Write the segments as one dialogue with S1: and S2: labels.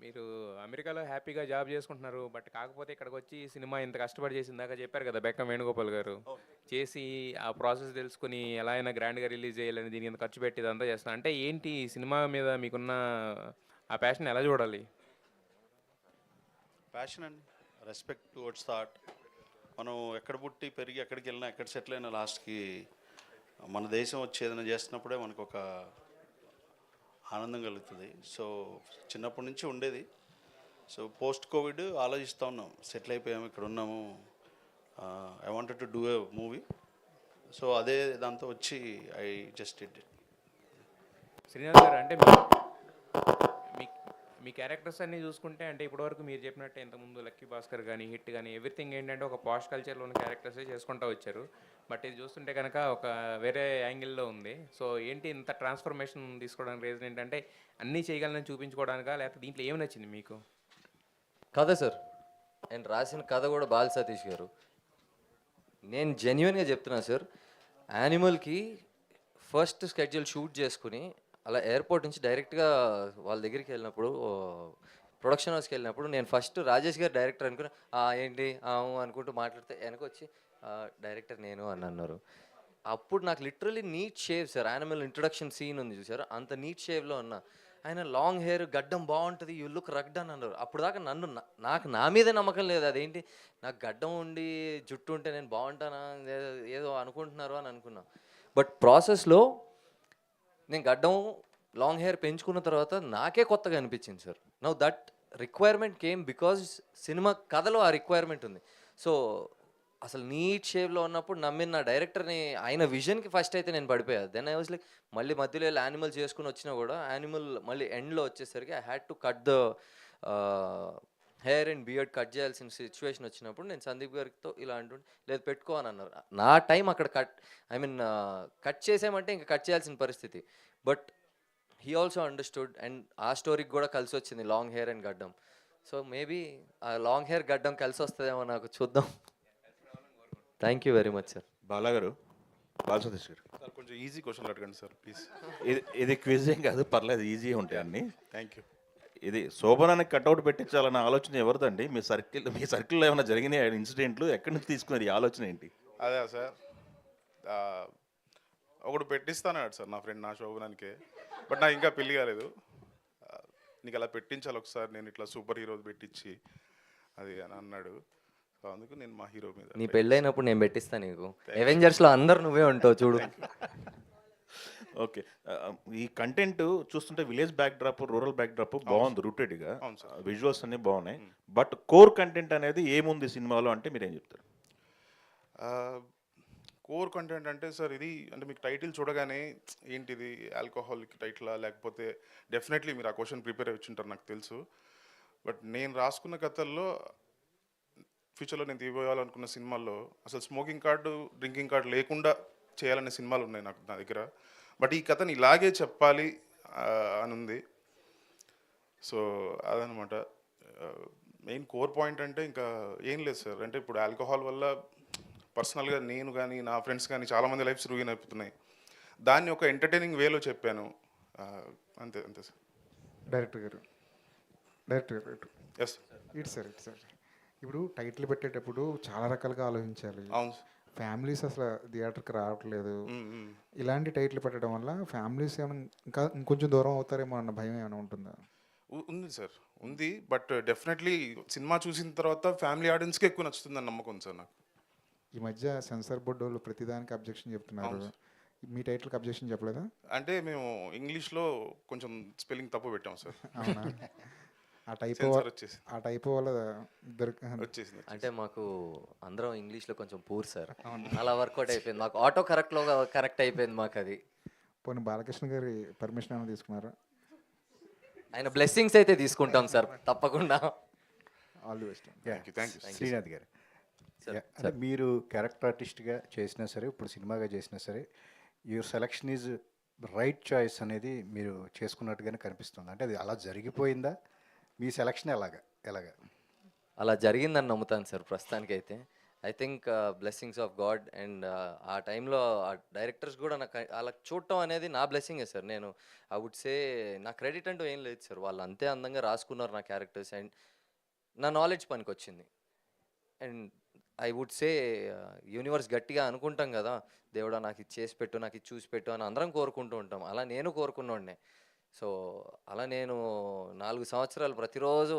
S1: మీరు అమెరికాలో హ్యాపీగా జాబ్ చేసుకుంటున్నారు. బట్ కాకపోతే ఇక్కడికొచ్చి సినిమా ఇంత కష్టపడి చేసిందాక చెప్పారు కదా! బెక్కం వేణుగోపాల్ గారు. చేసి ఆ ప్రాసెస్ తెలుసుకొని ఎలా అయినా గ్రాండ్‌గా రిలీజ్ చేయాలని దీనికి ఇంత ఖర్చు పెట్టి ఇదంతా చేస్తున్నారు. అంటే ఏంటి ఈ సినిమా మీద మీకున్న ఆ ప్యాషన్ ఎలా చూడాలి?
S2: ప్యాషన్ అండి. Respect towards the art. మనం ఎక్కడ పుట్టి పెరిగి ఎక్కడికి వెళ్ళినా ఎక్కడ సెటిల్ అయినా లాస్ట్కి మన దేశం వచ్చి ఏదైనా చేస్తున్నప్పుడే మనకు ఒక ఆనందం కలుగుతుంది. సో చిన్నప్పటి నుంచి ఉండేది. సో పోస్ట్ కోవిడ్ ఆలోచిస్తూ ఉన్నాం, సెటిల్ అయిపోయాము, ఇక్కడ ఉన్నాము, I wanted to do a movie. So అదే దాంతో వచ్చి I just did it.
S1: Srinath గారు అంటే మీ మీ క్యారెక్టర్స్ అన్నీ చూసుకుంటే అంటే ఇప్పటివరకు మీరు చెప్పినట్టే ఇంతకుముందు లక్కీ భాస్కర్ కానీ హిట్ కానీ ఎవ్రీథింగ్ ఏంటంటే ఒక పాష్ కల్చర్లో ఉన్న క్యారెక్టర్సే చేసుకుంటూ వచ్చారు. బట్ ఇది చూస్తుంటే కనుక ఒక వేరే యాంగిల్లో ఉంది. సో ఏంటి ఇంత ట్రాన్స్ఫర్మేషన్ తీసుకోవడానికి రీజన్ ఏంటంటే అన్నీ చేయగలనని చూపించుకోవడానికా, లేకపోతే దీంట్లో ఏమి నచ్చింది మీకు?
S3: కథ సార్. నేను రాసిన కథ కూడా బాల్ సతీష్ గారు. నేను జెన్యున్గా చెప్తున్నా సార్. యానిమల్కి ఫస్ట్ స్కెడ్యూల్ షూట్ చేసుకుని అలా ఎయిర్పోర్ట్ నుంచి డైరెక్ట్గా వాళ్ళ దగ్గరికి వెళ్ళినప్పుడు, ప్రొడక్షన్ హౌస్కి వెళ్ళినప్పుడు నేను ఫస్ట్ రాజేష్ గారు డైరెక్టర్ అనుకుని ఏంటి అనుకుంటూ మాట్లాడితే వెనకొచ్చి డైరెక్టర్ నేను అని అన్నారు. అప్పుడు నాకు literally neat shave sir. Animal introduction scene ఉంది చూసారు, అంత నీట్ షేవ్లో ఉన్నా. ఆయన లాంగ్ హెయిర్, గడ్డం బాగుంటుంది, యూ లుక్ రగ్డ్ అని అన్నారు. అప్పుడు దాకా నాకు నా మీదే నమ్మకం లేదు. అదేంటి నాకు గడ్డం ఉండి జుట్టు ఉంటే నేను బాగుంటానా, ఏదో అనుకుంటున్నారు అని అనుకున్నా. బట్ ప్రాసెస్లో నేను గడ్డం లాంగ్ హెయిర్ పెంచుకున్న తర్వాత నాకే కొత్తగా అనిపించింది sir. Now that requirement came because cinema కథలో ఆ రిక్వైర్మెంట్ ఉంది. సో అసలు నీట్ షేప్లో ఉన్నప్పుడు నమ్మిన నా డైరెక్టర్ని, ఆయన విజన్కి ఫస్ట్ అయితే నేను పడిపోయా. దెన్ ఐ వాజ్ లైక్, మళ్ళీ మధ్యలో వెళ్ళి యానిమల్ చేసుకుని వచ్చినా కూడా యానిమల్ మళ్ళీ ఎండ్లో వచ్చేసరికి I had to cut the hair and beard cut చేయాల్సిన సిచ్యువేషన్ వచ్చినప్పుడు నేను సందీప్ గారితో ఇలా అంటుంటే లేదు పెట్టుకో అని అన్నారు. నా టైం అక్కడ కట్ చేసామంటే ఇంకా కట్ చేయాల్సిన పరిస్థితి. But he also understood and ఆ స్టోరీకి కూడా కలిసి వచ్చింది లాంగ్ హెయిర్ అండ్ గడ్డం. సో మేబీ ఆ లాంగ్ హెయిర్ గడ్డం కలిసి వస్తుందేమో, నాకు చూద్దాం. Thank you very much sir.
S4: Bala గారు, బాల సతీష్ గారు,
S2: సార్ కొంచెం ఈజీ క్వశ్చన్లు అడగండి సార్ ప్లీజ్.
S4: ఇది క్విజ్ ఏం కాదు, పర్లేదు, ఈజీ ఉంటాయి అన్ని.
S2: Thank you.
S4: ఇది శోభనానికి కట్అవుట్ పెట్టించాలన్న ఆలోచన ఎవరిదండి? మీ సర్కిల్లో ఏమైనా జరిగినాయి ఇన్సిడెంట్లు? ఎక్కడి నుంచి తీసుకున్నారు ఈ ఆలోచన ఏంటి?
S2: అదే సార్, ఒకడు పెట్టిస్తానన్నాడు సార్ నా ఫ్రెండ్, నా శోభనానికే. బట్ నాకు ఇంకా పెళ్ళి కాలేదు. నీకు అలా పెట్టించాలి ఒకసారి, నేను ఇట్లా సూపర్ హీరో పెట్టించి అది అని అన్నాడు. సో అందుకు నేను మా హీరో మీద.
S3: నీ పెళ్ళైనప్పుడు నేను పెట్టిస్తాను నీకు. అవెంజర్స్లో అందరు నువ్వే ఉంటావు చూడు.
S4: ఓకే, ఈ కంటెంట్ చూస్తుంటే village back drop, rural back drop బాగుంది, రూటెడ్గా. విజువల్స్ అన్నీ బాగున్నాయి. బట్ కోర్ కంటెంట్ అనేది ఏముంది సినిమాలో అంటే మీరేం చెప్తారు?
S2: కోర్ కంటెంట్ అంటే సార్ ఇది, అంటే మీకు టైటిల్ చూడగానే ఏంటిది ఆల్కహాలిక్ టైటిలా, లేకపోతే డెఫినెట్లీ మీరు ఆ క్వశ్చన్ ప్రిపేర్ అయ్యి ఉంటారు నాకు తెలుసు. బట్ నేను రాసుకున్న కథల్లో ఫ్యూచర్లో నేను తీయాలనుకున్న సినిమాల్లో అసలు స్మోకింగ్ కార్డు, డ్రింకింగ్ కార్డు లేకుండా చేయాలనే సినిమాలు ఉన్నాయి నాకు నా దగ్గర. బట్ ఈ కథని ఇలాగే చెప్పాలి అని ఉంది. సో అదనమాట మెయిన్ కోర్ పాయింట్. అంటే ఇంకా ఏం లేదు సార్, అంటే ఇప్పుడు ఆల్కహాల్ వల్ల పర్సనల్గా నేను కానీ నా ఫ్రెండ్స్ కానీ చాలామంది లైఫ్స్ రూయిన్ అయిపోతున్నాయి. దాన్ని ఒక ఎంటర్టైనింగ్ వేలో చెప్పాను, అంతే అంతే సార్.
S5: డైరెక్టర్ గారు
S2: ఎస్
S5: ఇటు సార్, ఇప్పుడు టైటిల్ పెట్టేటప్పుడు చాలా రకాలుగా ఆలోచించాలి.
S2: అవును.
S5: ఫ్యామిలీస్ అసలు థియేటర్కి రావట్లేదు. ఇలాంటి టైటిల్ పెట్టడం వల్ల ఫ్యామిలీస్ ఏమైనా ఇంకా ఇంకొంచెం దూరం అవుతారేమో అన్న భయం ఏమైనా ఉంటుందా?
S2: ఉంది సార్, ఉంది. బట్ డెఫినెట్లీ సినిమా చూసిన తర్వాత ఫ్యామిలీ ఆడియన్స్కి ఎక్కువ నచ్చుతుందని నమ్మకం ఉంది సార్ నాకు.
S5: ఈ మధ్య సెన్సార్ బోర్డు వాళ్ళు ప్రతిదానికి అబ్జెక్షన్ చెప్తున్నారు. మీ టైటిల్కి అబ్జెక్షన్ చెప్పలేదా?
S2: అంటే మేము ఇంగ్లీష్లో కొంచెం స్పెల్లింగ్ తప్పు పెట్టాం సార్.
S5: అవునా? ఆ టైప్ వల్ల
S2: వచ్చేసింది.
S3: అంటే మాకు అందరం ఇంగ్లీష్లో కొంచెం పూర్ సార్, అలా వర్కౌట్ అయిపోయింది. మాకు ఆటో కరెక్ట్లో కరెక్ట్ అయిపోయింది మాకు అది.
S5: పోనీ బాలకృష్ణ గారి పర్మిషన్ ఏమైనా తీసుకున్నారా?
S3: ఆయన బ్లెస్సింగ్స్ అయితే తీసుకుంటాం సార్ తప్పకుండా.
S5: All the best.
S2: Thank you
S6: Srinath గారు, అంటే మీరు క్యారెక్టర్ ఆర్టిస్ట్గా చేసినా సరే, ఇప్పుడు సినిమాగా చేసినా సరే, your selection is right choice అనేది మీరు చేసుకున్నట్టుగానే కనిపిస్తుంది. అంటే అది అలా జరిగిపోయిందా? మీ సెలక్షన్ ఎలాగా?
S3: అలా జరిగిందని నమ్ముతాను సార్ ప్రస్తుతానికైతే. I think blessings of God and ఆ టైంలో ఆ డైరెక్టర్స్ కూడా నాకు అలా చూడటం అనేది నా బ్లెస్సింగే సార్. నేను ఐ వుడ్ సే నా క్రెడిట్ అంటూ ఏం లేదు సార్. వాళ్ళు అంతే అందంగా రాసుకున్నారు నా క్యారెక్టర్స్ అండ్ నా నాలెడ్జ్ పనికొచ్చింది. And I would say universe గట్టిగా అనుకుంటాం కదా, దేవుడా నాకు ఇది చేసి పెట్టు, నాకు ఇది చూసి పెట్టు అని అందరం కోరుకుంటూ ఉంటాం. అలా నేను కోరుకున్నోడినే. సో అలా నేను 4 సంవత్సరాలు ప్రతిరోజు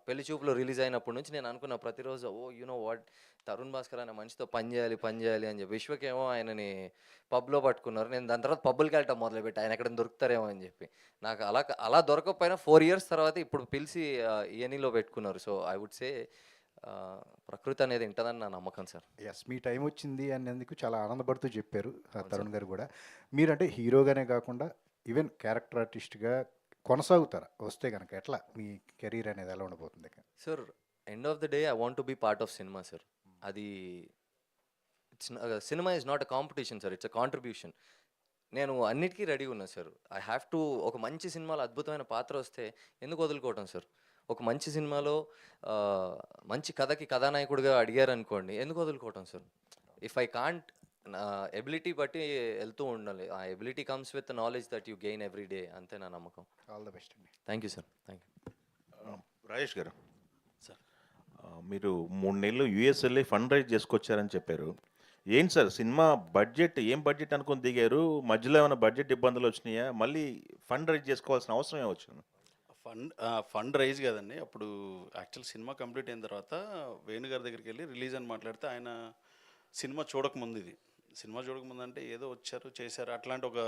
S3: పెళ్లి చూపులు రిలీజ్ అయినప్పటి నుంచి నేను అనుకున్న ప్రతిరోజు ఓ వాట్ తరుణ్ భాస్కర్ అనే మనిషితో పని చేయాలి అని చెప్పి. విశ్వకేమో ఆయనని పబ్లో పట్టుకున్నారు. నేను దాని తర్వాత పబ్బులకి వెళ్ళటం మొదలుపెట్టి ఆయన ఎక్కడ దొరుకుతారేమో అని చెప్పి. నాకు అలా దొరకకపోయినా 4 ఇయర్స్ తర్వాత ఇప్పుడు పిలిచి ఈఎన్ఈలో పెట్టుకున్నారు. సో ఐ వుడ్ సే ప్రకృతి అనేది ఉంటుందని నా నమ్మకం సార్.
S6: ఎస్, మీ టైం వచ్చింది అనేందుకు చాలా ఆనందపడుతూ చెప్పారు తరుణ్ గారు కూడా. మీరంటే హీరోగానే కాకుండా ఈవెన్ క్యారెక్టర్ ఆర్టిస్ట్గా కొనసాగుతారా వస్తే కనుక ఎట్లా మీ కెరీర్ అనేది ఎలా ఉండబోతుంది?
S3: Sir end of the day I want to be part of cinema sir. అది cinema is not a competition sir, it's a contribution. నేను అన్నిటికీ రెడీ ఉన్నా సార్. I have to. ఒక మంచి సినిమాలో అద్భుతమైన పాత్ర వస్తే ఎందుకు వదులుకోవటం సార్? ఒక మంచి సినిమాలో మంచి కథకి కథానాయకుడిగా అడిగారు అనుకోండి, ఎందుకు వదులుకోవటం సార్? ఇఫ్ ఐ కాంట్, నా ఎబిలిటీ బట్టి వెళ్తూ ఉండాలి. ఆ ability comes with knowledge that you gain every day. అంతే నా నమ్మకం.
S6: ఆల్ ద బెస్ట్ అండి.
S3: Thank you sir. Thank you.
S4: Rajesh గారు
S7: సార్.
S4: మీరు 3 నెలలు యూఎస్ వెళ్ళి ఫండ్ రైజ్ చేసుకొచ్చారని చెప్పారు. ఏంటి సార్ సినిమా బడ్జెట్, ఏం బడ్జెట్ అనుకుని దిగారు? మధ్యలో ఏమైనా బడ్జెట్ ఇబ్బందులు వచ్చినాయా? మళ్ళీ ఫండ్ రైజ్ చేసుకోవాల్సిన అవసరం ఏమొచ్చింది?
S7: ఫండ్ రైజ్ కదండి. అప్పుడు యాక్చువల్ సినిమా కంప్లీట్ అయిన తర్వాత వేణు గారి దగ్గరికి వెళ్ళి రిలీజ్ అని మాట్లాడితే ఆయన సినిమా చూడకముందు, ఇది సినిమా చూడకముందు అంటే ఏదో వచ్చారు చేశారు అట్లాంటి ఒక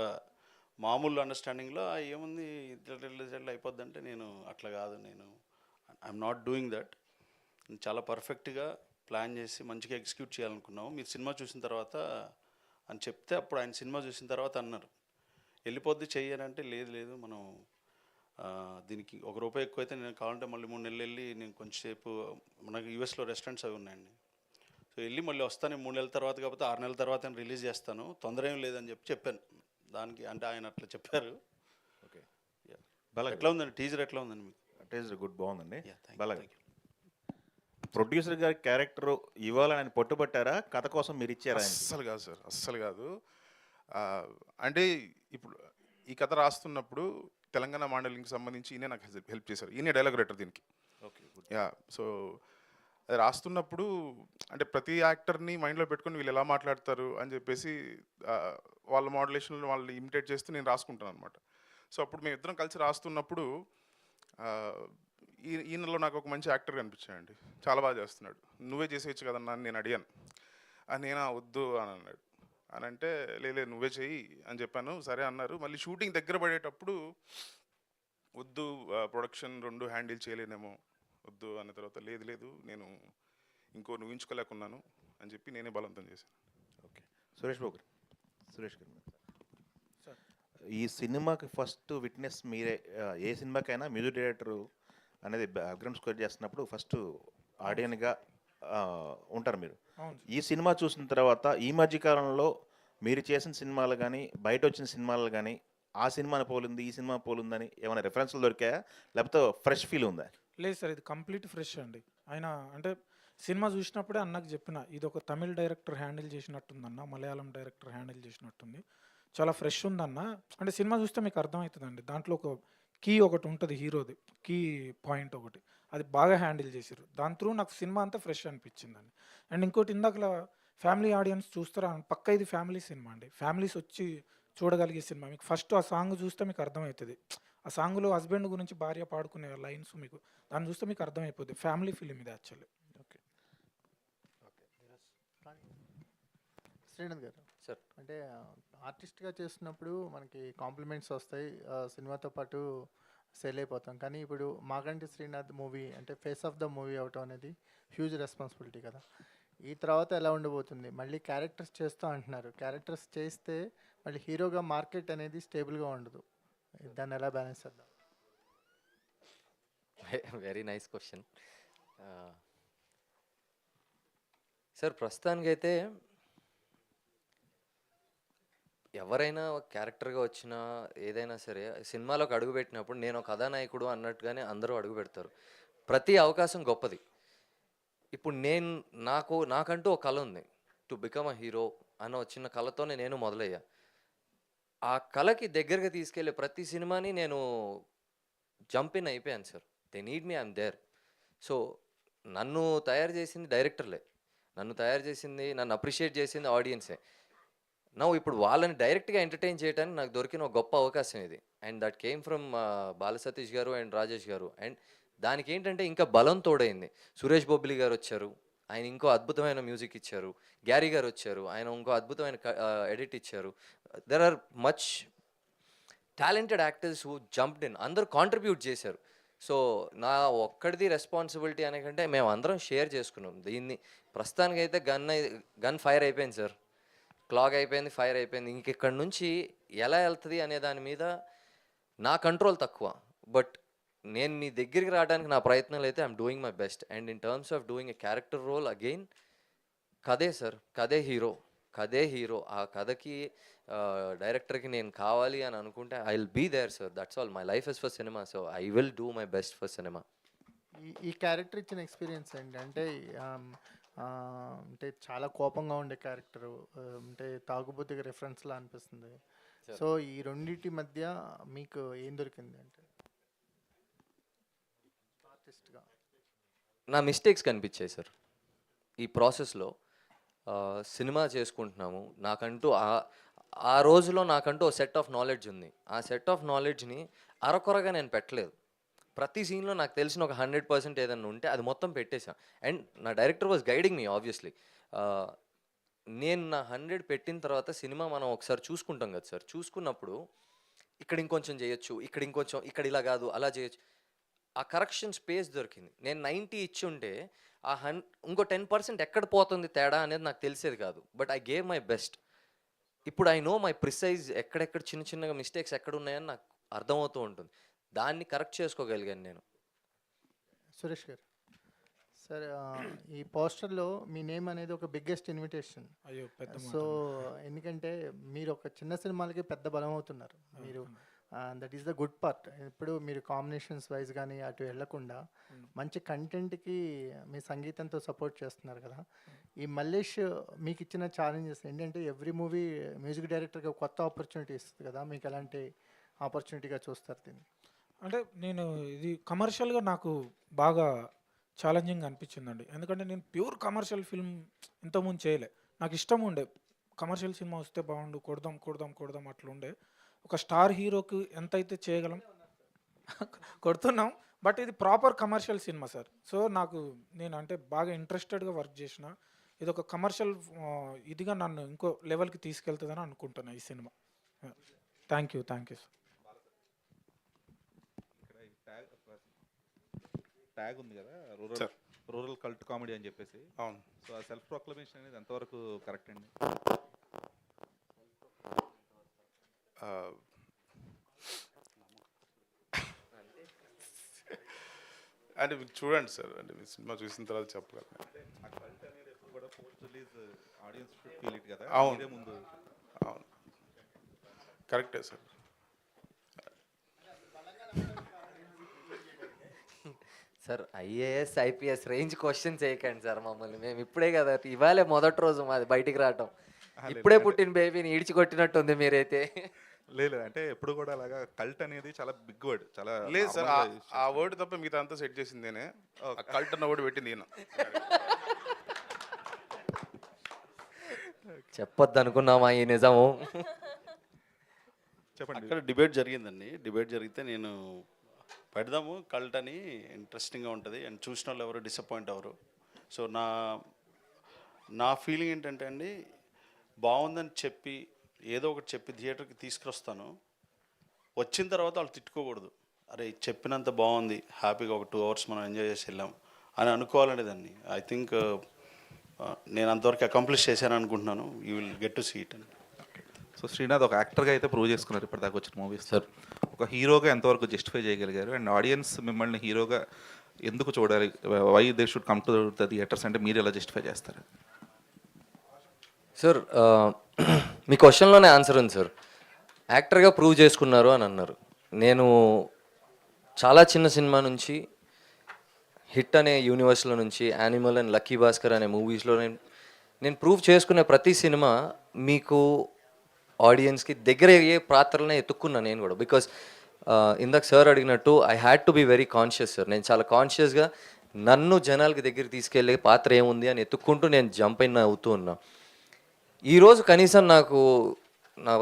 S7: మామూలు అండర్స్టాండింగ్లో ఏముంది ఇట్లా అయిపోద్ది అంటే, నేను అట్లా కాదు, నేను ఐఎమ్ నాట్ డూయింగ్ దట్. చాలా పర్ఫెక్ట్గా ప్లాన్ చేసి మంచిగా ఎగ్జిక్యూట్ చేయాలనుకున్నాము. మీరు సినిమా చూసిన తర్వాత అని చెప్తే అప్పుడు ఆయన సినిమా చూసిన తర్వాత అన్నారు వెళ్ళిపోద్ది చెయ్యాలంటే, లేదు మనం దీనికి ₹1 ఎక్కువైతే నేను కావాలంటే మళ్ళీ 3 నెలలు వెళ్ళి నేను కొంచెంసేపు, మనకి యూఎస్లో రెస్టారెంట్స్ అవి ఉన్నాయండి, సో వెళ్ళి మళ్ళీ వస్తాను 3 నెలల తర్వాత, కాకపోతే 6 నెలల తర్వాత నేను రిలీజ్ చేస్తాను, తొందర ఏం లేదని చెప్పాను దానికి. అంటే ఆయన అట్లా చెప్పారు.
S4: ఓకే.
S7: ఎట్లా ఉందండి టీజర్, ఎట్లా ఉందండి మీకు?
S4: టీజర్ గుడ్, బాగుందండి.
S7: Yeah,
S4: బాగా
S7: thank you.
S4: ప్రొడ్యూసర్ గారి క్యారెక్టర్ ఇవ్వాలని ఆయన పట్టుబట్టారా? కథ కోసం మీరు ఇచ్చారా?
S2: అస్సలు కాదు సార్, అస్సలు కాదు. అంటే ఇప్పుడు ఈ కథ రాస్తున్నప్పుడు తెలంగాణ మాండలింగ్కి సంబంధించి ఈయనే నాకు హెల్ప్ చేశారు. ఈయనే డైలాగ్ రైటర్ దీనికి.
S4: ఓకే.
S2: యా. సో అది రాస్తున్నప్పుడు అంటే ప్రతి యాక్టర్ని మైండ్లో పెట్టుకొని వీళ్ళు ఎలా మాట్లాడతారు అని చెప్పేసి వాళ్ళ మోడ్యులేషన్లో వాళ్ళు ఇమిటేట్ చేస్తూ నేను రాసుకుంటాను అనమాట. సో అప్పుడు మేము ఇద్దరం కలిసి రాస్తున్నప్పుడు ఈయనలో నాకు ఒక మంచి యాక్టర్ కనిపించాడండి. చాలా బాగా చేస్తున్నాడు, నువ్వే చేసేయచ్చు కదన్నా అని నేను అడిగాను. నేనా వద్దు అని అన్నాడు. అని అంటే లేదు నువ్వే చెయ్యి అని చెప్పాను. సరే అన్నారు. మళ్ళీ షూటింగ్ దగ్గర పడేటప్పుడు వద్దు, ప్రొడక్షన్ 2 హ్యాండిల్ చేయలేనేమో, వద్దు అన్న తర్వాత లేదు నేను నువ్వు ఊహించుకోలేకున్నాను అని చెప్పి నేనే బలవంతం చేశాను.
S4: ఓకే. సురేష్ గారు ఈ సినిమాకి ఫస్ట్ విట్నెస్ మీరే. ఏ సినిమాకైనా మ్యూజిక్ డైరెక్టర్ అనేది బ్యాక్గ్రౌండ్ స్కోర్ చేస్తున్నప్పుడు ఫస్ట్ ఆడియన్గా ఉంటారు మీరు. ఈ సినిమా చూసిన తర్వాత ఈ మధ్య కాలంలో మీరు చేసిన సినిమాలు కానీ బయట వచ్చిన సినిమాలు కానీ ఆ సినిమాని పోలింది ఈ సినిమా పోలిందని ఏమైనా రెఫరెన్స్లు దొరికాయా, లేకపోతే ఫ్రెష్ ఫీల్ ఉందా?
S8: లేదు సార్, ఇది కంప్లీట్ ఫ్రెష్ అండి. ఆయన అంటే సినిమా చూసినప్పుడే అన్నకు చెప్పిన, ఇది ఒక తమిళ్ డైరెక్టర్ హ్యాండిల్ చేసినట్టుందన్న, మలయాళం డైరెక్టర్ హ్యాండిల్ చేసినట్టుంది, చాలా ఫ్రెష్ ఉందన్న. అంటే సినిమా చూస్తే మీకు అర్థమవుతుందండి, దాంట్లో ఒక కీ ఒకటి ఉంటుంది, హీరోది కీ పాయింట్ ఒకటి, అది బాగా హ్యాండిల్ చేశారు. దాని త్రూ నాకు సినిమా అంతా ఫ్రెష్ అనిపించిందండి. అండ్ ఇంకోటి ఇందాకలా ఫ్యామిలీ ఆడియన్స్ చూస్తారా, పక్క ఇది ఫ్యామిలీ సినిమా అండి, ఫ్యామిలీస్ వచ్చి చూడగలిగే సినిమా. మీకు ఫస్ట్ ఆ సాంగ్ చూస్తే మీకు అర్థమవుతుంది, ఆ సాంగ్లో హస్బెండ్ గురించి భార్య పాడుకునే లైన్స్ మీకు దాన్ని చూస్తే మీకు అర్థమైపోతుంది. ఫ్యామిలీ ఫిలిం ఇది యాక్చువల్లీ.
S4: ఓకే.
S9: శ్రీనాథ్ గారు
S3: సార్.
S9: అంటే ఆర్టిస్ట్గా చేస్తున్నప్పుడు మనకి కాంప్లిమెంట్స్ వస్తాయి, సినిమాతో పాటు సెల్ అయిపోతాం. కానీ ఇప్పుడు మాగంటి శ్రీనాథ్ మూవీ అంటే ఫేస్ ఆఫ్ ద మూవీ అవటం అనేది హ్యూజ్ రెస్పాన్సిబిలిటీ కదా. ఈ తర్వాత ఎలా ఉండబోతుంది? మళ్ళీ క్యారెక్టర్స్ చేస్తూ అంటున్నారు, క్యారెక్టర్స్ చేస్తే మళ్ళీ హీరోగా మార్కెట్ అనేది స్టేబుల్గా ఉండదు, దాన్ని ఎలా బ్యాలెన్స్ చేద్దాం?
S3: Very nice question sir. ప్రస్తుతానికైతే ఎవరైనా క్యారెక్టర్గా వచ్చినా ఏదైనా సరే సినిమాలోకి అడుగుపెట్టినప్పుడు నేను కథానాయకుడు అన్నట్టుగానే అందరూ అడుగు పెడతారు. ప్రతి అవకాశం గొప్పది. ఇప్పుడు నాకంటూ ఒక కళ ఉంది, టు బికమ్ అ హీరో అన్న ఒక చిన్న కళతోనే నేను మొదలయ్యా. ఆ కళకి దగ్గరగా తీసుకెళ్ళే ప్రతి సినిమాని నేను జంప్ ఇన్ అయిపోయాను sir. They need me, I'm there. So నన్ను తయారు చేసింది డైరెక్టర్లే, నన్ను అప్రిషియేట్ చేసింది ఆడియన్సే. ఇప్పుడు వాళ్ళని డైరెక్ట్గా ఎంటర్టైన్ చేయడానికి నాకు దొరికిన ఒక గొప్ప అవకాశం ఇది. అండ్ దట్ కేమ్ ఫ్రమ్ బాల సతీష్ గారు అండ్ రాజేష్ గారు. అండ్ దానికి ఏంటంటే ఇంకా బలం తోడైంది. సురేష్ బొబ్బిలి గారు వచ్చారు, ఆయన ఇంకో అద్భుతమైన మ్యూజిక్ ఇచ్చారు. గ్యారీ గారు వచ్చారు, ఆయన ఇంకో అద్భుతమైన ఎడిట్ ఇచ్చారు. There are much talented actors who jumped in, అందరూ కాంట్రిబ్యూట్ చేశారు. సో నా ఒక్కడిది రెస్పాన్సిబిలిటీ అనే కంటే మేము అందరం షేర్ చేసుకున్నాం దీన్ని. ప్రస్తుతానికైతే గన్ ఫైర్ అయిపోయింది సార్, క్లాక్ అయిపోయింది, ఫైర్ అయిపోయింది. ఇంకెక్కడి నుంచి ఎలా వెళ్తుంది అనే దాని మీద నా కంట్రోల్ తక్కువ. బట్ నేను మీ దగ్గరికి రావడానికి నా ప్రయత్నాలు అయితే I'm doing my best. And in terms of doing a character role again, కథే సార్, కథే హీరో. ఆ కథకి డైరెక్టర్కి నేను కావాలి అని అనుకుంటే I will be there sir. That's all. My life is for cinema, so I will do my best for cinema.
S9: ఈ క్యారెక్టర్ ఇచ్చిన ఎక్స్పీరియన్స్ ఏంటి అంటే అంటే చాలా కోపంగా ఉండే క్యారెక్టరు, అంటే తాగుబోతుగా రెఫరెన్స్లా అనిపిస్తుంది. సో ఈ రెండింటి మధ్య మీకు ఏం దొరికింది అంటే ఆర్టిస్ట్గా?
S3: నా మిస్టేక్స్ కనిపించాయి సార్ ఈ ప్రాసెస్లో. సినిమా చేసుకుంటున్నాము, నాకంటూ ఆ రోజులో నాకంటూ ఒక సెట్ ఆఫ్ నాలెడ్జ్ ఉంది. ఆ సెట్ ఆఫ్ నాలెడ్జ్ని అరకొరగా నేను పెట్టలేదు. ప్రతి సీన్లో నాకు తెలిసిన ఒక 100% ఏదైనా ఉంటే అది మొత్తం పెట్టేశాను. అండ్ నా director was guiding me obviously. నేను నా 100 పెట్టిన తర్వాత సినిమా మనం ఒకసారి చూసుకుంటాం కదా సార్. చూసుకున్నప్పుడు ఇక్కడ ఇంకొంచెం చేయొచ్చు, ఇక్కడ ఇలా కాదు అలా చేయొచ్చు. ఆ కరెక్షన్ స్పేస్ దొరికింది. నేను 90 ఇచ్చి ఉంటే ఇంకో 10% ఎక్కడ పోతుంది తేడా అనేది నాకు తెలిసేది కాదు. But I gave my best. ఇప్పుడు ఐ నో మై ప్రిసైజ్ ఎక్కడెక్కడ చిన్నగా మిస్టేక్స్ ఎక్కడ ఉన్నాయని నాకు అర్థమవుతూ ఉంటుంది. దాన్ని కరెక్ట్ చేసుకోగలిగాను నేను.
S9: సురేష్ గారు సార్, ఈ పోస్టర్లో మీ నేమ్ అనేది ఒక బిగ్గెస్ట్ ఇన్విటేషన్.
S8: అయ్యో పెద్ద మాట.
S9: సో ఎందుకంటే మీరు ఒక చిన్న సినిమాలకి పెద్ద బలం అవుతున్నారు మీరు. That is the good part. ఇప్పుడు మీరు కాంబినేషన్స్ వైజ్ కానీ అటు వెళ్లకుండా మంచి కంటెంట్కి మీ సంగీతంతో సపోర్ట్ చేస్తున్నారు కదా. ఈ మల్లేష్ మీకు ఇచ్చిన ఛాలెంజెస్ ఏంటంటే ఎవ్రీ మూవీ మ్యూజిక్ డైరెక్టర్గా కొత్త ఆపర్చునిటీ ఇస్తుంది కదా, మీకు ఎలాంటి ఆపర్చునిటీగా చూస్తారు దీన్ని?
S8: అంటే నేను ఇది కమర్షియల్గా నాకు బాగా ఛాలెంజింగ్ అనిపించిందండి. ఎందుకంటే నేను ప్యూర్ కమర్షియల్ ఫిల్మ్ ఇంతకుముందు చేయలే. నాకు ఇష్టం ఉండే కమర్షియల్ సినిమా వస్తే బాగుండు, కొడదాం అట్లుండే. ఒక స్టార్ హీరోకి ఎంతైతే చేయగలం కొడుతున్నాం. బట్ ఇది proper commercial cinema sir. So నేను అంటే బాగా ఇంట్రెస్టెడ్గా వర్క్ చేసిన. ఇది ఒక కమర్షియల్ ఇదిగా నన్ను ఇంకో లెవెల్కి తీసుకెళ్తుందని అనుకుంటున్నా ఈ cinema. Thank you sir.
S10: Tag ఉంది కదా, రూరల్ కల్ట్ కామెడీ అని చెప్పేసి.
S2: అవును.
S10: సో ఆ సెల్ఫ్ ప్రొక్లమేషన్ అనేది ఎంతవరకు కరెక్ట్ అండి?
S2: అంటే మీకు చూడండి సార్, అంటే మీ సినిమా చూసిన తర్వాత చెప్పగలను.
S10: ఆ కల్ట్ అనేది ఎప్పుడు కూడా post release audience should feel it కదా.
S2: అవును.
S10: ఇదే ముందు
S2: అవును, కరెక్టే sir.
S3: Sir IAS IPS range questions చేయకండి సార్ మమ్మల్ని. మేము ఇప్పుడే కదా, ఇవాళే మొదటి రోజు మాది బయటికి రావటం. ఇప్పుడే పుట్టిన బేబీని ఈడ్చికొట్టినట్టుంది మీరైతే.
S10: లేదు అంటే ఎప్పుడు కూడా అలాగా కల్ట్ అనేది చాలా బిగ్ వర్డ్, చాలా
S2: లేదు సార్, ఆ వర్డ్ తప్ప మిగతా అంతా సెట్ చేసింది నేనే. కల్ట్ అన్న వర్డ్ పెట్టింది ఈయన.
S3: చెప్పొద్దు అనుకున్నామా ఈ నిజము?
S10: చెప్పండి.
S7: అక్కడ డిబేట్ జరిగిందండి. డిబేట్ జరిగితే నేను పెడదాము కల్ట్ అని, ఇంట్రెస్టింగ్గా ఉంటుంది అండ్ చూసిన వాళ్ళు ఎవరు డిసప్పాయింట్ అవ్వరు. సో నా ఫీలింగ్ ఏంటంటే అండి, బాగుందని చెప్పి ఏదో ఒకటి చెప్పి థియేటర్కి తీసుకొస్తాను, వచ్చిన తర్వాత వాళ్ళు తిట్టుకోకూడదు. అరే చెప్పినంత బాగుంది, హ్యాపీగా ఒక 2 hours మనం ఎంజాయ్ చేసి వెళ్ళాం అని అనుకోవాలనే దాన్ని. ఐ థింక్ నేను అంతవరకు అకాంప్లిష్ చేశాను అనుకుంటున్నాను. You will get to see it అండి.
S10: సో శ్రీనాథ్ ఒక యాక్టర్గా అయితే ప్రూవ్ చేసుకున్నారు ఇప్పటిదాకా వచ్చిన మూవీస్. సార్ ఒక హీరోగా ఎంతవరకు జస్టిఫై చేయగలిగారు? అండ్ ఆడియన్స్ మిమ్మల్ని హీరోగా ఎందుకు చూడాలి, why they should come to the theatres అంటే మీరు ఎలా జస్టిఫై చేస్తారు?
S3: సార్ మీ క్వశ్చన్లోనే ఆన్సర్ ఉంది సార్. యాక్టర్గా ప్రూవ్ చేసుకున్నారు అని అన్నారు. నేను చాలా చిన్న సినిమా నుంచి హిట్ అనే యూనివర్స్లో నుంచి యానిమల్ అండ్ లక్కీ భాస్కర్ అనే మూవీస్లో నేను ప్రూవ్ చేసుకునే ప్రతి సినిమా మీకు ఆడియన్స్కి దగ్గర అయ్యే పాత్రలనే ఎత్తుక్కున్నా నేను కూడా. బికాస్ ఇందాక సార్ అడిగినట్టు I had to be very conscious sir. నేను చాలా కాన్షియస్గా నన్ను జనాలకి దగ్గరికి తీసుకెళ్ళే పాత్ర ఏముంది అని ఎత్తుక్కుంటూ నేను జంప్ అయిన అవుతూ ఉన్నా. ఈరోజు కనీసం నాకు నా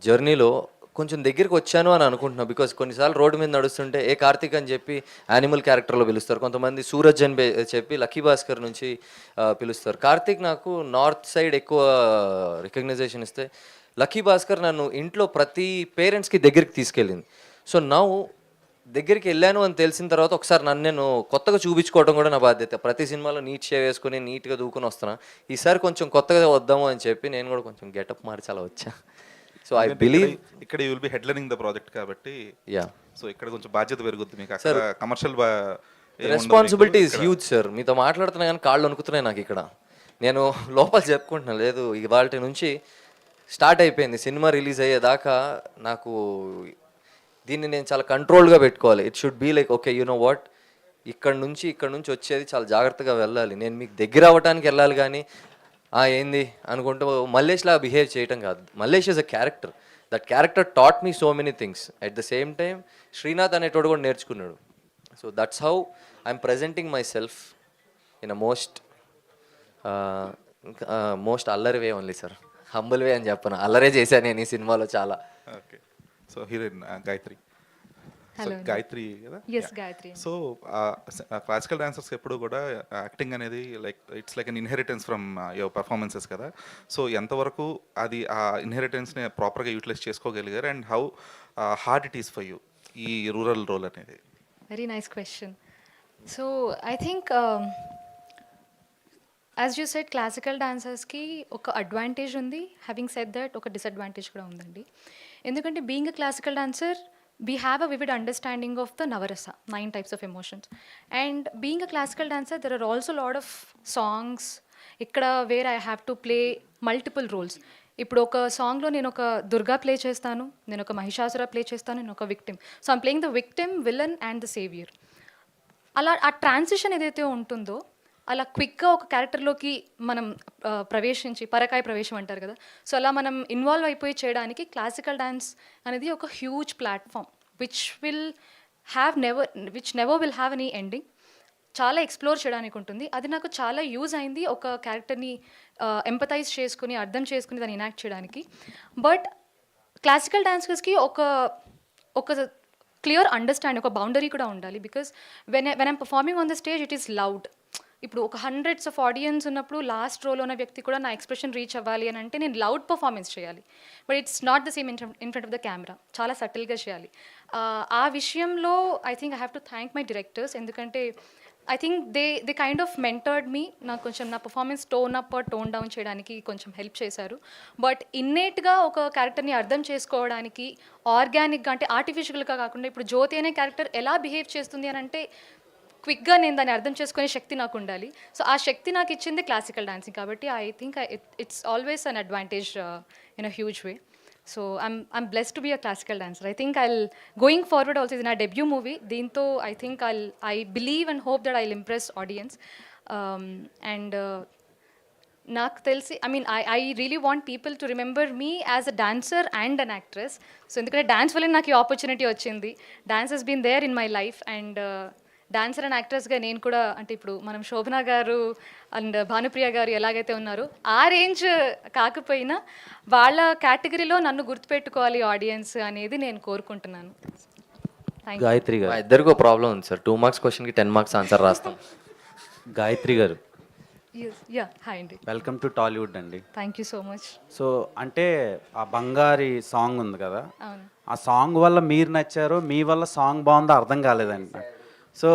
S3: జర్నీలో కొంచెం దగ్గరికి వచ్చాను అని అనుకుంటున్నా. బికాస్ కొన్నిసార్లు రోడ్డు మీద నడుస్తుంటే ఏ కార్తీక్ అని చెప్పి యానిమల్ క్యారెక్టర్లో పిలుస్తారు, కొంతమంది సూరజ్ అని చెప్పి లక్కీ భాస్కర్ నుంచి పిలుస్తారు. కార్తీక్ నాకు నార్త్ సైడ్ ఎక్కువ రికగ్నైజేషన్ ఇస్తే, లక్కీ భాస్కర్ నన్ను ఇంట్లో ప్రతి పేరెంట్స్కి దగ్గరికి తీసుకెళ్ళింది. సో నా దగ్గరికి వెళ్ళాను అని తెలిసిన తర్వాత ఒకసారి నన్ను నేను కొత్తగా చూపించుకోవడం కూడా నా బాధ్యత. ప్రతి సినిమాలో నీట్ షేవ్ వేసుకొని నీట్గా దూకుని వస్తున్నా. ఈసారి కొంచెం కొత్తగా వద్దాము అని చెప్పి నేను కూడా కొంచెం గెటప్ మార్చి అలా వచ్చా. సో ఐ బిలీవ్
S10: ఇక్కడ you will be headlining the project కాబట్టి
S3: యా,
S10: సో ఇక్కడ కొంచెం బాధ్యత పెరుగుద్ది మీకు. అక్కడ commercial
S3: responsibility is huge sir. మీతో మాట్లాడుతున్నా కానీ కాళ్ళు వణుకుతున్నాయి నాకు. ఇక్కడ నేను లోపల చెప్పుకుంటున్నాను, లేదు ఇవాళ నుంచి స్టార్ట్ అయిపోయింది సినిమా రిలీజ్ అయ్యేదాకా నాకు దీన్ని నేను చాలా కంట్రోల్గా పెట్టుకోవాలి. It should be like okay you know what, ఇక్కడ నుంచి వచ్చేది చాలా జాగ్రత్తగా వెళ్ళాలి. నేను మీకు దగ్గర అవ్వడానికి వెళ్ళాలి కానీ ఏంది అనుకుంటూ మల్లేష్లా బిహేవ్ చేయటం కాదు. Mallesh is a character. That character taught me so many things. At the same time Srinath అనేటోడు కూడా నేర్చుకున్నాడు. So that's how I'm presenting myself in a most అల్లరి way only sir. Humble way అని చెప్పను, అల్లరే చేశాను నేను ఈ సినిమాలో చాలా.
S10: Okay, so heroine Gayatri.
S11: Hello.
S10: Gayatri కదా?
S11: Yes, Gayatri.
S10: So classical dancers ఎప్పుడు కూడా యాక్టింగ్ అనేది it's like an inheritance from your performances కదా. సో ఎంతవరకు అది ఆ ఇన్హెరిటెన్స్ని ప్రాపర్గా యూటిలైజ్ చేసుకోగలిగారు and how hard it is for you ఈ రూరల్ రోల్ అనేది?
S11: Very nice question. So I think, as you said, classical dancers ki oka advantage undi. Having said that, oka disadvantage kuda undandi. Endukante being a classical dancer, we have a vivid understanding of the Navarasa, 9 types of emotions. And being a classical dancer, there are also a lot of songs ikkada where I have to play multiple roles. ఇప్పుడు ఒక సాంగ్లో నేను ఒక Durga play చేస్తాను, నేను ఒక Mahishasura play చేస్తాను, నేను ఒక victim. So I'm playing the victim, villain and the saviour. అలా ఆ ట్రాన్సిషన్ ఏదైతే ఉంటుందో అలా క్విక్గా ఒక క్యారెక్టర్లోకి మనం ప్రవేశించి, పరకాయ ప్రవేశం అంటారు కదా, సో అలా మనం ఇన్వాల్వ్ అయిపోయి చేయడానికి క్లాసికల్ డ్యాన్స్ అనేది ఒక huge platform which never will have any ending. చాలా ఎక్స్ప్లోర్ చేయడానికి ఉంటుంది. అది నాకు చాలా యూజ్ అయింది ఒక క్యారెక్టర్ని ఎంపథైజ్ చేసుకుని, అర్థం చేసుకుని దాన్ని ఇనాక్ట్ చేయడానికి. బట్ క్లాసికల్ డాన్సర్స్కి ఒక క్లియర్ అండర్స్టాండింగ్, ఒక బౌండరీ కూడా ఉండాలి. Because when I'm performing on the stage it is loud. ఇప్పుడు ఒక హండ్రెడ్స్ ఆఫ్ ఆడియన్స్ ఉన్నప్పుడు లాస్ట్ రోలో ఉన్న వ్యక్తి కూడా నా ఎక్స్ప్రెషన్ రీచ్ అవ్వాలి అని అంటే నేను లౌడ్ పర్ఫార్మెన్స్ చేయాలి. But it's not the same in front of the camera. చాలా సటిల్గా చేయాలి. ఆ విషయంలో I think I have to thank my directors. ఎందుకంటే I think they kind of mentored me. నాకు కొంచెం నా performance tone up tone down చేయడానికి కొంచెం హెల్ప్ చేశారు. బట్ ఇన్నేట్గా ఒక క్యారెక్టర్ని అర్థం చేసుకోవడానికి ఆర్గానిక్గా, అంటే ఆర్టిఫిషియల్గా కాకుండా, ఇప్పుడు జ్యోతి అనే క్యారెక్టర్ ఎలా బిహేవ్ చేస్తుంది అని అంటే క్విక్గా నేను దాన్ని అర్థం చేసుకునే శక్తి నాకు ఉండాలి. సో ఆ శక్తి నాకు ఇచ్చింది క్లాసికల్ డాన్సింగ్. కాబట్టి I think it's always an advantage in a huge way. So I'm blessed to be a classical dancer. I think going forward also is in our debut movie. Deento I think I believe and hope that I'll impress audience. And నాకు తెలిసి I really want people to remember me as a dancer and an actress. So ఎందుకంటే dance వల్ల నాకు ఈ opportunity వచ్చింది. Dance has been there in my life and dancer and యాక్ట్రెస్గా నేను కూడా, అంటే ఇప్పుడు మనం శోభన గారు అండ్ భానుప్రియ గారు ఎలాగైతే ఉన్నారో ఆ రేంజ్ కాకపోయినా వాళ్ళ కేటగిరీలో నన్ను గుర్తుపెట్టుకోవాలి ఆడియన్స్ అనేది నేను కోరుకుంటున్నాను.
S12: గాయత్రి గారు,
S3: మా ఇద్దరికో ప్రాబ్లం ఉంది సార్. 2 మార్క్స్ క్వశ్చన్కి 10 మార్క్స్ ఆన్సర్ రాస్తాం.
S12: గాయత్రి గారు,
S11: యా హాయ్ అండి,
S12: వెల్కమ్ టు టాలీవుడ్ అండి.
S11: Thank you so much.
S12: So అంటే ఆ బంగారి సాంగ్ ఉంది కదా,
S11: అవును,
S12: ఆ సాంగ్ వల్ల మీరు నచ్చారో మీ వల్ల సాంగ్ బాగుందో అర్థం కాలేదండి నాకు. సో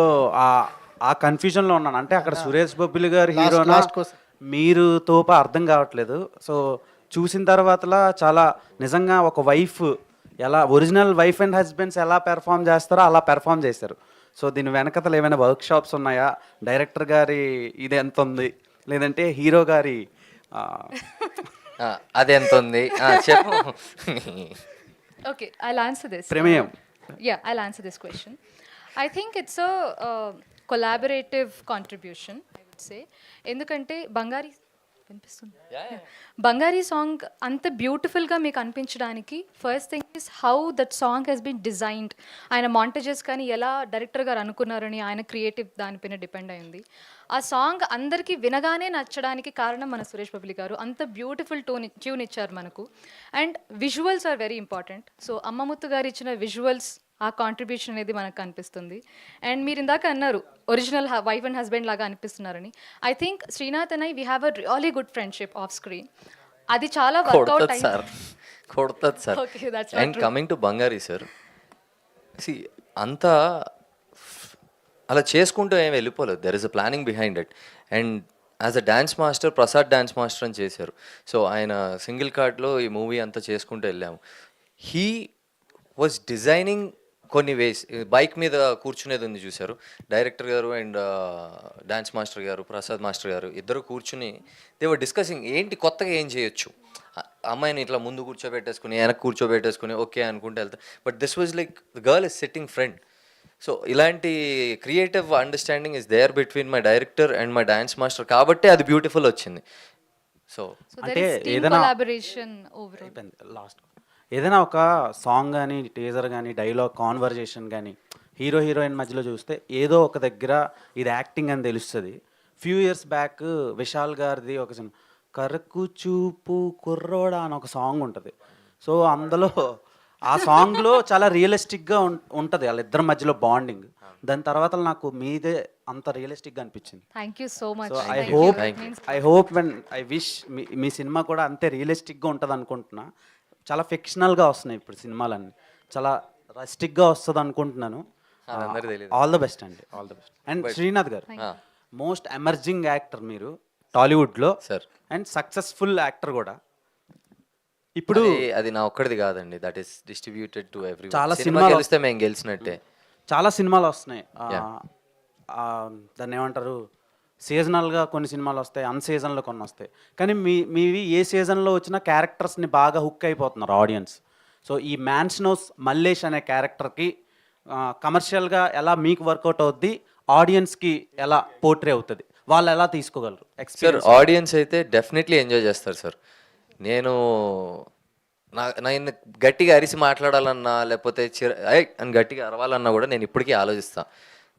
S12: ఆ కన్ఫ్యూజన్లో ఉన్నాను. అంటే అక్కడ సురేష్ బొబ్బిలి గారు హీరోనా మీరు తోప అర్థం కావట్లేదు. సో చూసిన తర్వాతలా చాలా నిజంగా ఒక వైఫ్ ఎలా, ఒరిజినల్ వైఫ్ అండ్ హస్బెండ్స్ ఎలా పెర్ఫామ్ చేస్తారో అలా పెర్ఫామ్ చేశారు. సో దీని వెనకతలు ఏమైనా వర్క్ షాప్స్ ఉన్నాయా? డైరెక్టర్ గారి ఇది ఎంత ఉంది, లేదంటే హీరో గారి
S3: అది ఎంత ఉంది చెప్పు.
S11: Okay, I'll answer this.
S12: ప్రమేయం.
S11: Yeah, I'll answer this question. I think it's a collaborative contribution I would say. ఎందుకంటే బంగారీ వినిపిస్తుంది, బంగారీ సాంగ్ అంత బ్యూటిఫుల్గా మీకు అనిపించడానికి first thing is how that song has been designed. ఆయన మాంటేజెస్ కానీ ఎలా డైరెక్టర్ గారు అనుకున్నారని ఆయన క్రియేటివ్ దానిపైన డిపెండ్ అయింది. ఆ సాంగ్ అందరికీ వినగానే నచ్చడానికి కారణం మన సురేష్ బబ్లి గారు. అంత బ్యూటిఫుల్ ట్యూన్ ఇచ్చారు మనకు. And visuals are very important. So Ammamuthu garu ఇచ్చిన విజువల్స్, ఆ కాంట్రిబ్యూషన్ అనేది మనకు కనిపిస్తుంది. అండ్ మీరు ఇందాక అన్నారు ఒరిజినల్ వైఫ్ అండ్ హస్బెండ్ లాగా అనిపిస్తున్నారని. I think Srinath and we have a really good friendship off screen. అది చాలా వర్కౌట్
S3: కొడుతుంది సార్, కొడుతుంది sir.
S11: Okay, that's
S3: and coming to Bangari sir, సి అంతా అలా చేసుకుంటూ ఏం వెళ్ళిపోలేదు. There is a planning behind it. And as a dance master, Prasad dance master అని చేశారు. సో ఆయన సింగిల్ కార్డ్లో ఈ మూవీ అంతా చేసుకుంటూ వెళ్ళాము. హీ వాజ్ డిజైనింగ్ కొన్ని వేస్. బైక్ మీద కూర్చునేది ఉంది చూశారు, డైరెక్టర్ గారు అండ్ డాన్స్ మాస్టర్ గారు, ప్రసాద్ మాస్టర్ గారు ఇద్దరు కూర్చుని దే వర్ డిస్కసింగ్ ఏంటి కొత్తగా ఏం చేయొచ్చు. అమ్మాయిని ఇట్లా ముందు కూర్చోబెట్టేసుకుని వెనక్కి కూర్చోబెట్టేసుకుని ఓకే అనుకుంటే వెళ్తా. But this was like the girl is sitting front. So ఇలాంటి creative understanding is there between my director and my dance master, కాబట్టి అది బ్యూటిఫుల్ వచ్చింది. సో
S12: అంటే ఏదైనా
S11: కొలాబరేషన్ ఓవరాల్.
S12: లాస్ట్ ఏదైనా ఒక సాంగ్ కానీ, టీజర్ కానీ, డైలాగ్, కాన్వర్జేషన్ కానీ హీరో హీరోయిన్ మధ్యలో చూస్తే ఏదో ఒక దగ్గర ఇది యాక్టింగ్ అని తెలుస్తుంది. ఫ్యూ ఇయర్స్ బ్యాక్ విశాల్ గారిది ఒక సినిమా కరకు చూపు కుర్రోడా అని ఒక సాంగ్ ఉంటుంది. సో అందులో ఆ సాంగ్లో చాలా రియలిస్టిక్గా ఉంటుంది వాళ్ళిద్దరి మధ్యలో బాండింగ్. దాని తర్వాత నాకు మీదే అంత రియలిస్టిక్గా అనిపించింది.
S11: Thank you so much.
S12: So I hope when I wish me cinema కూడా అంతే రియలిస్టిక్గా ఉంటుంది అనుకుంటున్నా. చాలా ఫిక్షనల్గా వస్తున్నాయి ఇప్పుడు సినిమాలన్నీ, చాలా రస్టిక్గా వస్తుంది అనుకుంటున్నాను.
S3: అందరికీ తెలియదు.
S12: ఆల్ ద బెస్ట్ అండి, all the best. And Srinath గారు మోస్ట్ ఎమర్జింగ్ యాక్టర్ మీరు టాలీవుడ్లో
S3: సార్,
S12: అండ్ సక్సెస్ఫుల్ యాక్టర్ కూడా. ఇప్పుడు
S3: అది నా ఒక్కడిది కాదండి, that is distributed to every.
S12: చాలా
S3: సినిమా
S12: సినిమాలు
S3: గెలిస్తే మేము గెలిచినట్టే.
S12: చాలా సినిమాలు వస్తున్నాయి. దాన్ని ఏమంటారు, సీజనల్గా కొన్ని సినిమాలు వస్తాయి, అన్సీజన్లో కొన్ని వస్తాయి. కానీ మీవి ఏ సీజన్లో వచ్చిన క్యారెక్టర్స్ని బాగా హుక్ అయిపోతున్నారు ఆడియన్స్. సో ఈ మ్యాన్స్నోస్ మల్లేష్ అనే క్యారెక్టర్కి కమర్షియల్గా ఎలా మీకు వర్కౌట్ అవుద్ది, ఆడియన్స్కి ఎలా పోర్ట్రే అవుతుంది, వాళ్ళు ఎలా తీసుకోగలరు?
S3: సార్ ఆడియన్స్ అయితే డెఫినెట్లీ ఎంజాయ్ చేస్తారు సార్. నేను నేను గట్టిగా అరిసి మాట్లాడాలన్నా లేకపోతే అని గట్టిగా అరవాలన్నా కూడా నేను ఇప్పటికీ ఆలోచిస్తాను.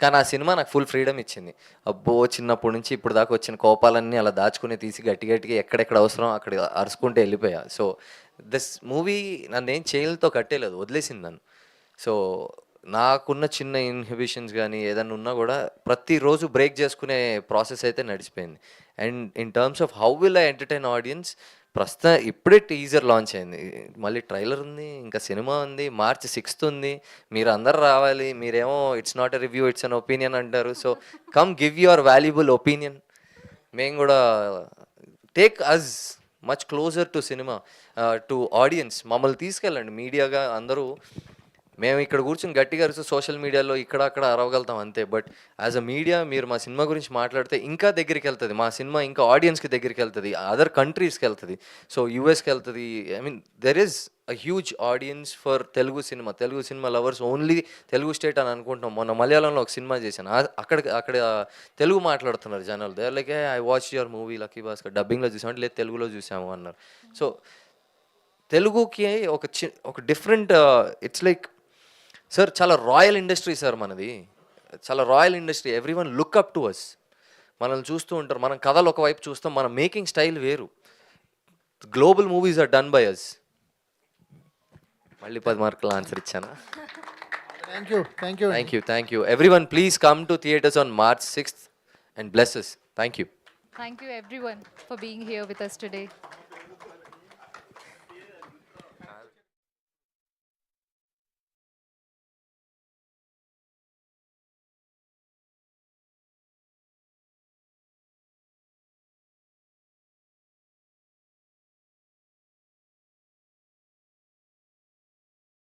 S3: కానీ ఆ సినిమా నాకు ఫుల్ ఫ్రీడమ్ ఇచ్చింది. అబ్బో చిన్నప్పటి నుంచి ఇప్పుడు దాకా వచ్చిన కోపాలన్నీ అలా దాచుకుని తీసి గట్టి గట్టిగా ఎక్కడెక్కడ అవసరం అక్కడ అరుచుకుంటే వెళ్ళిపోయా. సో దిస్ మూవీ నన్ను ఏం చేయలతో కట్టేలేదు, వదిలేసింది నన్ను. సో నాకున్న చిన్న ఇన్హిబిషన్స్ కానీ ఏదన్నా ఉన్నా కూడా ప్రతిరోజు బ్రేక్ చేసుకునే ప్రాసెస్ అయితే నడిచిపోయింది. And in terms of how will I entertain audience, ప్రస్తుతం ఇప్పుడే టీజర్ లాంచ్ అయింది, మళ్ళీ ట్రైలర్ ఉంది, ఇంకా సినిమా ఉంది, March 6th ఉంది. మీరు అందరు రావాలి. మీరేమో it's not a review, it's an opinion అంటారు. So come give your valuable opinion. మేము కూడా take us much closer to cinema, to audience. మమ్మల్ని తీసుకెళ్ళండి మీడియాగా. అందరూ మేము ఇక్కడ కూర్చొని గట్టిగా అరుస్తూ సోషల్ మీడియాలో ఇక్కడ అక్కడ అరవగలుగుతాం అంతే. బట్ యాజ్ అ మీడియా మీరు మా సినిమా గురించి మాట్లాడితే ఇంకా దగ్గరికి వెళ్తుంది మా సినిమా, ఇంకా ఆడియన్స్కి దగ్గరికి వెళ్తుంది, అదర్ కంట్రీస్కి వెళ్తుంది, సో యూఎస్కి వెళ్తుంది. I mean there is a huge audience for Telugu cinema lovers only Telugu state అని అనుకుంటున్నాం. మొన్న మలయాళంలో ఒక సినిమా చేశాను, అక్కడ తెలుగు మాట్లాడుతున్నారు జనాలు. They are like I watch your movie Lucky Bhaskar, డబ్బింగ్లో చూసామంటే లేదు తెలుగులో చూసాము అన్నారు. సో తెలుగుకి ఒక డిఫరెంట్ ఇట్స్ లైక్ సార్ చాలా రాయల్ ఇండస్ట్రీ సార్ మనది, చాలా royal industry. Everyone look up to us. మనల్ని చూస్తూ ఉంటారు, మనం కథలు ఒకవైపు చూస్తాం, మన మేకింగ్ స్టైల్ వేరు. Global movies are done by us. మళ్ళీ 10 మార్కుల ఆన్సర్ ఇచ్చానా? Thank you everyone. Please come to theatres on March 6th and bless us. Thank you.
S11: Thank you everyone for being here with us today.